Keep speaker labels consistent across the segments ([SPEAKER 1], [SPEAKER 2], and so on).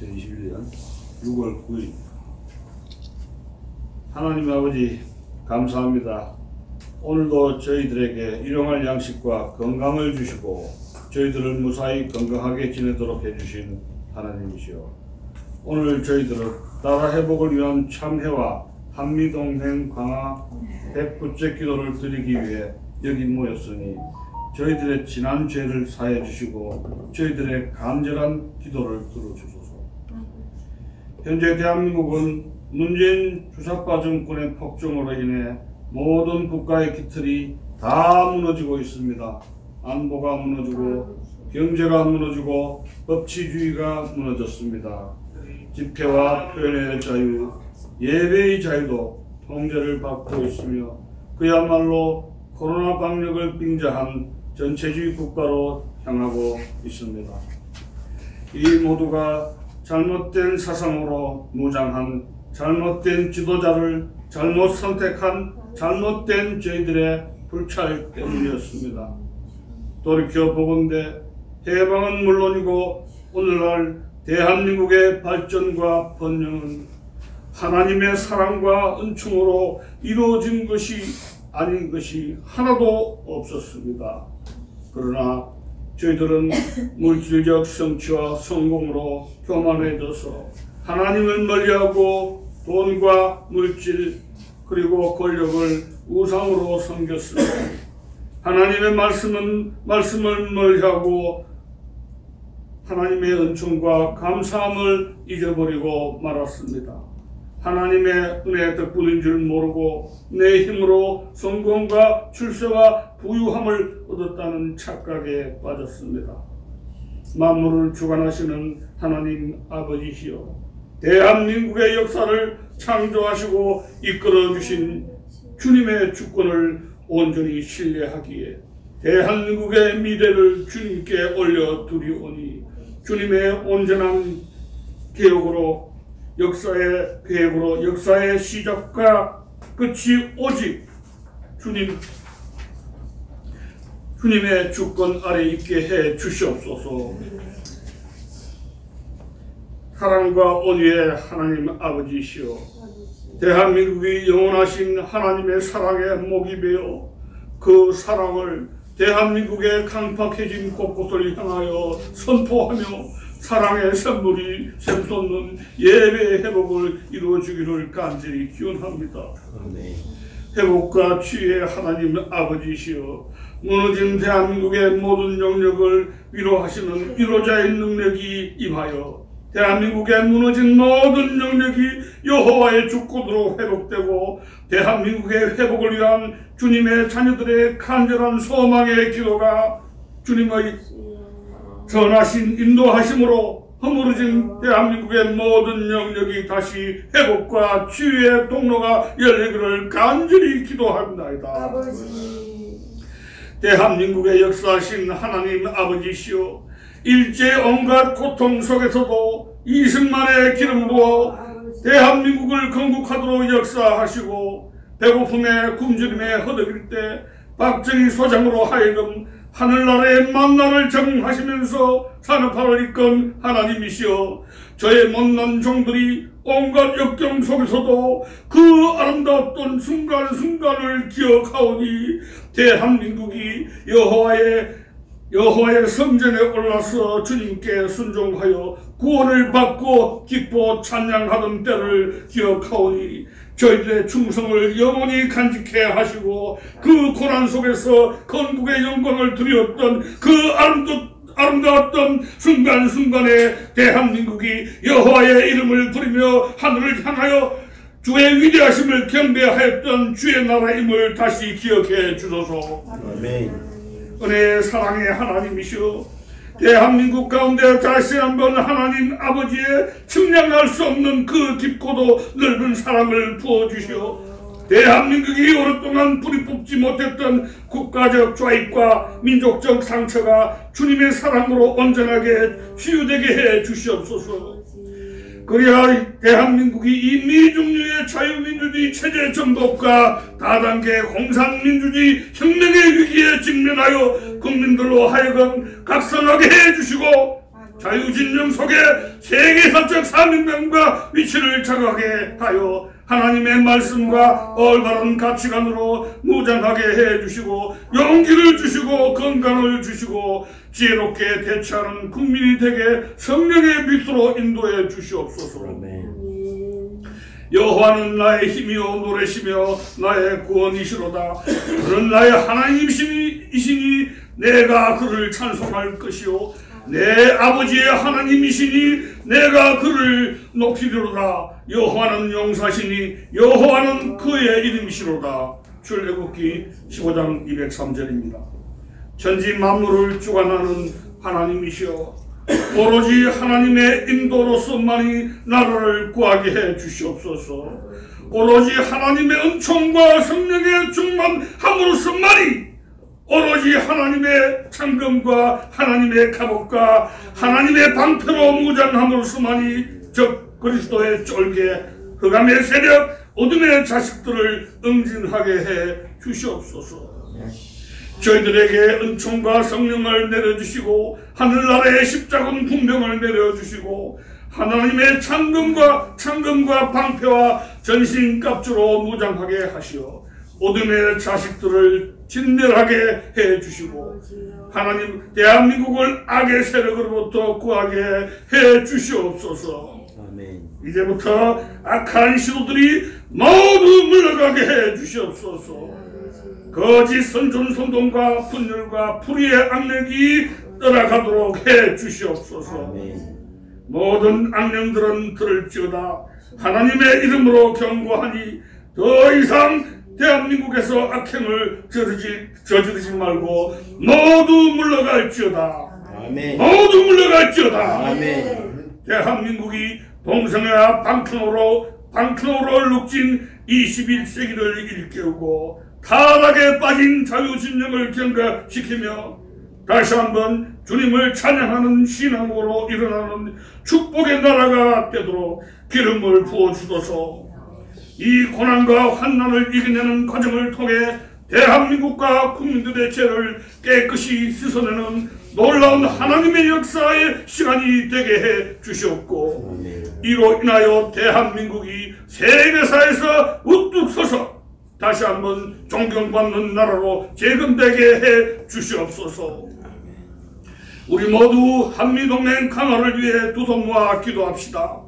[SPEAKER 1] 2021년 6월 9일 하나님 아버지 감사합니다. 오늘도 저희들에게 일용할 양식과 건강을 주시고 저희들을 무사히 건강하게 지내도록 해주신 하나님이시오. 오늘 저희들은 나라 회복을 위한 참회와 한미동맹 강화 109째 기도를 드리기 위해 여기 모였으니 저희들의 지난 죄를 사해 주시고 저희들의 간절한 기도를 들어주소서. 현재 대한민국은 문재인 주사파 정권의 폭정으로 인해 모든 국가의 기틀이 다 무너지고 있습니다. 안보가 무너지고 경제가 무너지고 법치주의가 무너졌습니다. 집회와 표현의 자유, 예배의 자유도 통제를 받고 있으며 그야말로 코로나 방역을 빙자한 전체주의 국가로 향하고 있습니다. 이 모두가 잘못된 사상으로 무장한 잘못된 지도자를 잘못 선택한 잘못된 저희들의 불찰 때문이었습니다. 돌이켜보건대 해방은 물론이고 오늘날 대한민국의 발전과 번영은 하나님의 사랑과 은총으로 이루어진 것이 아닌 것이 하나도 없었습니다. 그러나 저희들은 물질적 성취와 성공으로 교만해져서 하나님을 멀리하고 돈과 물질 그리고 권력을 우상으로 섬겼습니다. 하나님의 말씀을 멀리하고 하나님의 은총과 감사함을 잊어버리고 말았습니다. 하나님의 은혜 덕분인 줄 모르고 내 힘으로 성공과 출세와 부유함을 얻었다는 착각에 빠졌습니다. 만물을 주관하시는 하나님 아버지시여, 대한민국의 역사를 창조하시고 이끌어주신 주님의 주권을 온전히 신뢰하기에 대한민국의 미래를 주님께 올려드리오니 주님의 온전한 계획으로 역사의 계획으로 역사의 시작과 끝이 오직 주님의 주권 아래 있게 해 주시옵소서. 사랑과 온유의 하나님 아버지시여, 대한민국이 영원하신 하나님의 사랑에 목이 베어 그 사랑을 대한민국의 강팍해진 곳곳을 향하여 선포하며 사랑의 선물이 샘솟는 예배의 회복을 이루어주기를 간절히 기원합니다. 회복과 치유의 하나님 아버지시여, 무너진 대한민국의 모든 영역을 위로하시는 위로자의 능력이 임하여 대한민국의 무너진 모든 영역이 여호와의 주권으로 회복되고 대한민국의 회복을 위한 주님의 자녀들의 간절한 소망의 기도가 주님의 전하신 인도하심으로 허물어진 대한민국의 모든 영역이 다시 회복과 치유의 통로가 열리기를 간절히 기도합니다. 대한민국의 역사하신 하나님 아버지시여, 일제 온갖 고통 속에서도 이승만의 기름 부어 대한민국을 건국하도록 역사하시고 배고픔에 굶주림에 허덕일 때 박정희 소장으로 하여금 하늘나라의 만나를 적응하시면서 산업화를 이끈 하나님이시여, 저의 못난 종들이 온갖 역경 속에서도 그 아름다웠던 순간순간을 기억하오니 대한민국이 여호와의 성전에 올라서 주님께 순종하여 구원을 받고 기뻐 찬양하던 때를 기억하오니 저희들의 충성을 영원히 간직해 하시고 그 고난 속에서 건국의 영광을 드렸던 그 아름다웠던 순간순간에 대한민국이 여호와의 이름을 부르며 하늘을 향하여 주의 위대하심을 경배하였던 주의 나라임을 다시 기억해 주소서. 아멘. 은혜의 사랑의 하나님이시여, 대한민국 가운데 다시 한번 하나님 아버지의 측량할 수 없는 그 깊고도 넓은 사랑을 부어주시오. 대한민국이 오랫동안 뿌리 뽑지 못했던 국가적 좌익과 민족적 상처가 주님의 사랑으로 온전하게 치유되게 해 주시옵소서. 그래야 대한민국이 이 미중류의 자유민주주의 체제 정복과 다단계 공산민주주의 혁명의 위기에 직면하여 국민들로 하여금 각성하게 해주시고 자유진영 속에 세계사적 사명감과 위치를 자각하게 하여 하나님의 말씀과 올바른 가치관으로 무장하게 해주시고 용기를 주시고 건강을 주시고 지혜롭게 대처하는 국민이 되게 성령의 빛으로 인도해 주시옵소서. 여호와는 나의 힘이요 노래시며 나의 구원이시로다. 그는 나의 하나님이시니 내가 그를 찬송할 것이요 내 아버지의 하나님이시니 내가 그를 높이리로다. 여호와는 용사시니 여호와는 그의 이름이시로다. 출애굽기 15장 203절입니다. 천지 만물을 주관하는 하나님이시여 오로지 하나님의 인도로서만이 나라를 구하게 해 주시옵소서. 오로지 하나님의 은총과 성령의 충만함으로서만이 오로지 하나님의 창검과 하나님의 갑옷과 하나님의 방패로 무장함으로서만이 즉 그리스도의 쫄개 흑암의 세력 어둠의 자식들을 응징하게 해 주시옵소서. 저희들에게 은총과 성령을 내려주시고 하늘나라의 십자군 군병을 내려주시고 하나님의 창검과 방패와 전신갑주로 무장하게 하시어 어둠의 자식들을 진멸하게 해주시고 하나님 대한민국을 악의 세력으로부터 구하게 해주시옵소서. 아멘. 이제부터 악한 시도들이 모두 물러가게 해주시옵소서. 거짓 선전 선동과 분열과 불의의 악력이 떠나가도록 해주시옵소서. 모든 악령들은 들을지어다. 하나님의 이름으로 경고하니 더 이상 대한민국에서 악행을 저지르지 말고 모두 물러갈지어다. 아멘. 모두 물러갈지어다. 아멘. 대한민국이 동성애와 방크노로 룩진 21세기를 일깨우고 타락에 빠진 자유진영을 경각시키며 다시 한번 주님을 찬양하는 신앙으로 일어나는 축복의 나라가 되도록 기름을 부어주소서. 이 고난과 환난을 이겨내는 과정을 통해 대한민국과 국민들의 죄를 깨끗이 씻어내는 놀라운 하나님의 역사의 시간이 되게 해 주시옵고 이로 인하여 대한민국이 세계사에서 우뚝 서서 다시 한번 존경받는 나라로 재건되게 해 주시옵소서. 우리 모두 한미동맹 강화를 위해 두 손 모아 기도합시다.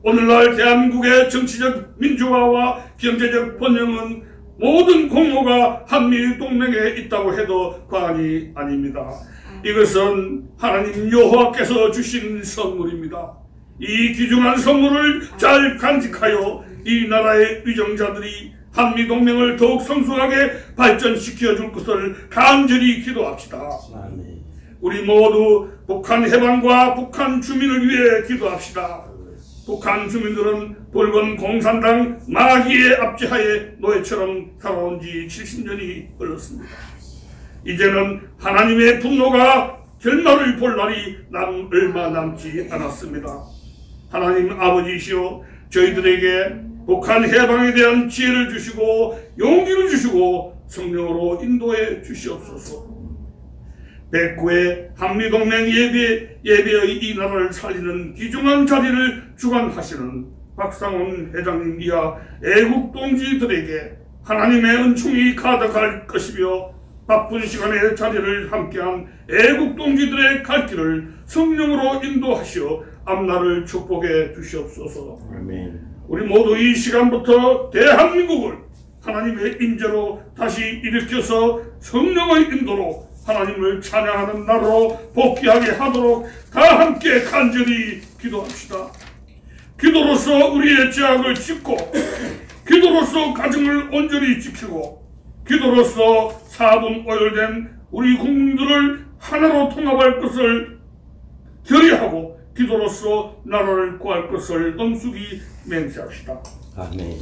[SPEAKER 1] 오늘날 대한민국의 정치적 민주화와 경제적 번영은 모든 공로가 한미동맹에 있다고 해도 과언이 아닙니다. 이것은 하나님 여호와께서 주신 선물입니다. 이 귀중한 선물을 잘 간직하여 이 나라의 위정자들이 한미동맹을 더욱 성숙하게 발전시켜 줄 것을 간절히 기도합시다. 우리 모두 북한 해방과 북한 주민을 위해 기도합시다. 북한 주민들은 붉은 공산당 마귀의 압제하에 노예처럼 살아온 지 70년이 흘렀습니다. 이제는 하나님의 분노가 결말을 볼 날이 얼마 남지 않았습니다. 하나님 아버지시여 저희들에게 북한 해방에 대한 지혜를 주시고 용기를 주시고 성령으로 인도해 주시옵소서. 백구의 한미동맹 예배의 이 나라를 살리는 귀중한 자리를 주관하시는 박상훈 회장님 이하 애국동지들에게 하나님의 은총이 가득할 것이며 바쁜 시간에 자리를 함께한 애국동지들의 갈 길을 성령으로 인도하시어 앞날을 축복해 주시옵소서. 아멘. 우리 모두 이 시간부터 대한민국을 하나님의 인재로 다시 일으켜서 성령의 인도로 하나님을 찬양하는 나라로 복귀하게 하도록 다 함께 간절히 기도합시다. 기도로서 우리의 죄악을 짚고 기도로서 가정을 온전히 지키고 기도로서 사분 오열된 우리 국민들을 하나로 통합할 것을 결의하고 기도로서 나라를 구할 것을 엄숙히 맹세합시다. 아멘.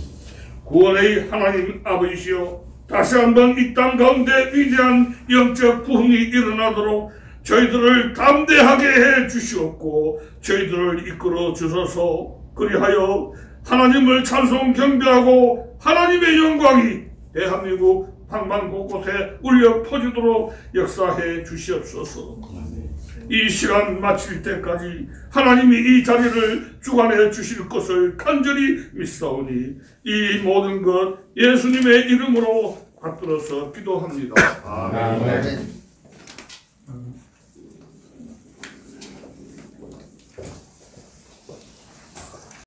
[SPEAKER 1] 구원의 하나님 아버지시여 다시 한번 이 땅 가운데 위대한 영적 부흥이 일어나도록 저희들을 담대하게 해 주시옵고 저희들을 이끌어 주소서. 그리하여 하나님을 찬송 경배하고 하나님의 영광이 대한민국 방방 곳곳에 울려 퍼지도록 역사해 주시옵소서. 이 시간 마칠 때까지 하나님이 이 자리를 주관해 주실 것을 간절히 믿사오니 이 모든 것 예수님의 이름으로 받들어서 기도합니다.
[SPEAKER 2] 아멘.